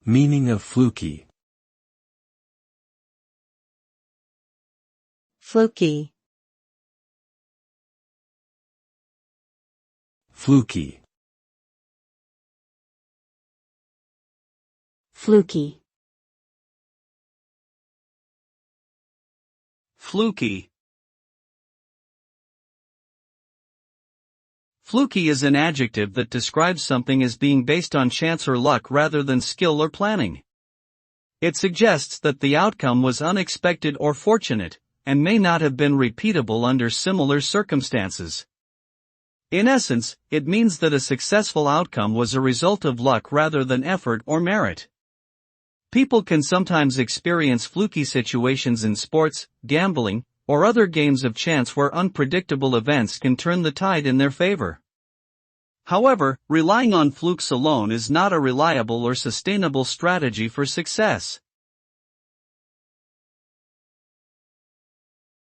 Meaning of fluky. Fluky. Fluky. Fluky. Fluky. Fluky is an adjective that describes something as being based on chance or luck rather than skill or planning. It suggests that the outcome was unexpected or fortunate, and may not have been repeatable under similar circumstances. In essence, it means that a successful outcome was a result of luck rather than effort or merit. People can sometimes experience fluky situations in sports, gambling, or other games of chance where unpredictable events can turn the tide in their favor. However, relying on flukes alone is not a reliable or sustainable strategy for success.